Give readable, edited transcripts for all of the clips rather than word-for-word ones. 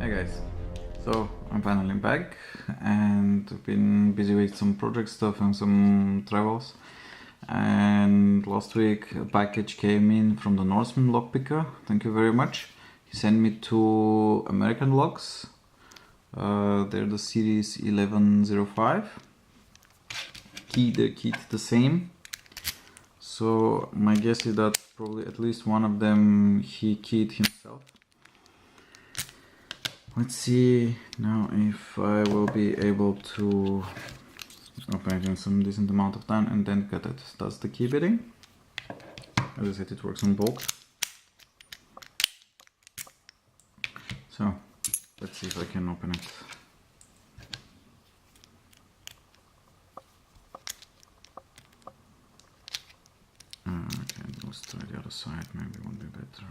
Hey guys, so I'm finally back and I've been busy with some project stuff and some travels, and last week a package came in from the Norseman Lockpicker. Thank you very much. He sent me two American locks. They're the series 1105. They're keyed the same, so my guess is that probably at least one of them he keyed himself. Let's see now if I will be able to open it in some decent amount of time and then cut it. That's the key bitting. As I said, it works on bolt. So let's see if I can open it. Okay, let's try the other side, maybe it won't be better.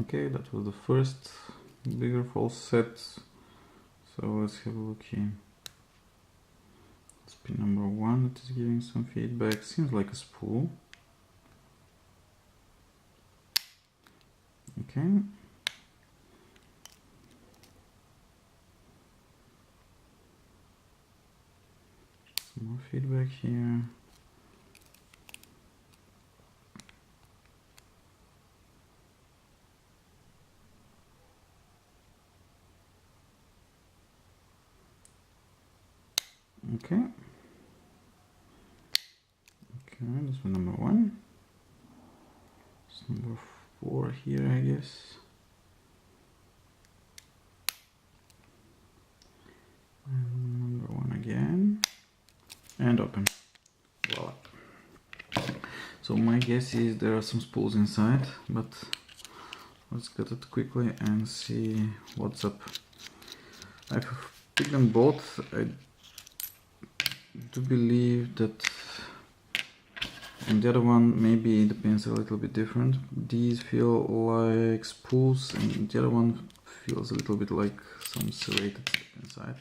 Okay, that was the first bigger false set. So let's have a look here. It's pin number 1 that is giving some feedback. Seems like a spool. Okay. Some more feedback here. Okay. Okay, that's one number 1. It's number 4 here, I guess. And number 1 again. And open. Voila. So my guess is there are some spools inside, but let's cut it quickly and see what's up. I've picked them both. I do believe that on the other one maybe the pins are a little bit different. These feel like spools and the other one feels a little bit like some serrated stuff inside.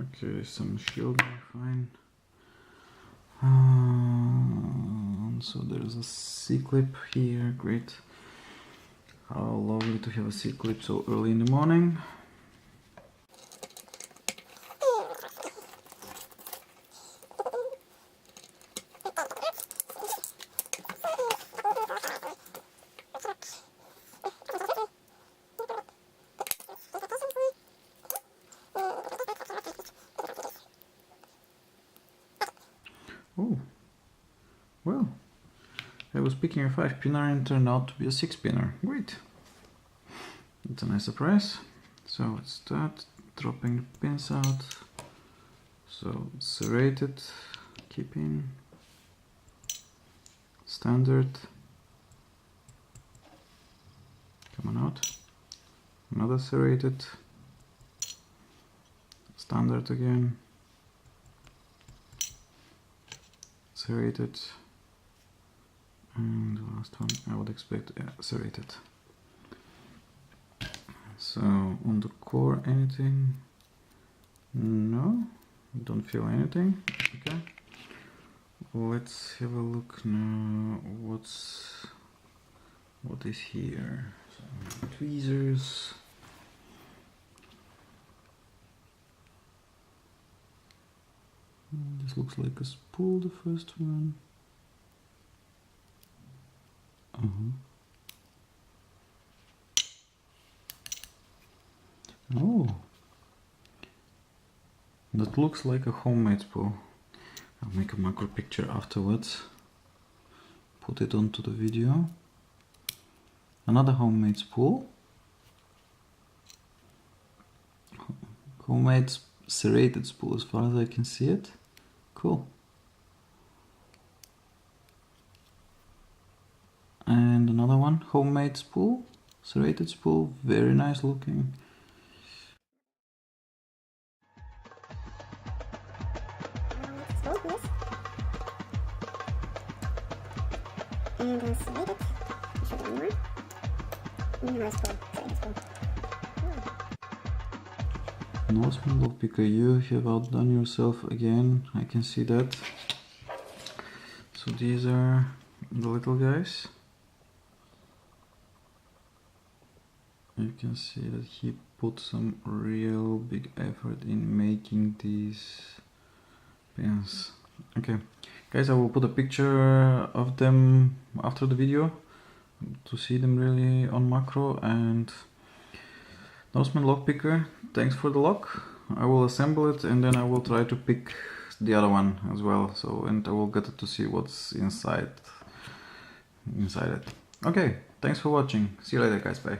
Okay, some shielding, fine. So there's a C-clip here, great. How lovely to have a C-clip so early in the morning. Oh, well, I was picking a 5-pinner and turned out to be a 6-pinner. Great. That's a nice surprise. So let's start dropping the pins out. So serrated, keep in, standard, coming out, another serrated, standard again, serrated, and the last one I would expect serrated. So on the core, anything? No, don't feel anything. Okay, let's have a look now. What is here? So, tweezers. This looks like a spool, the first one. Oh, that looks like a homemade spool. I'll make a macro picture afterwards, put it onto the video. Another homemade spool. Homemade serrated spool as far as I can see it. Cool. And another one, homemade spool, serrated spool, very nice looking. And serrated, should be more. Nice spool, serrated spool. Norseman Lockpicker, you have outdone yourself again, I can see that. So these are the little guys. You can see that he put some real big effort in making these pins. Okay, guys, I will put a picture of them after the video to see them really on macro. And Norseman Lockpicker, thanks for the lock. I will assemble it and then I will try to pick the other one as well. So, and I will get to see what's inside it. Okay, thanks for watching. See you later, guys. Bye.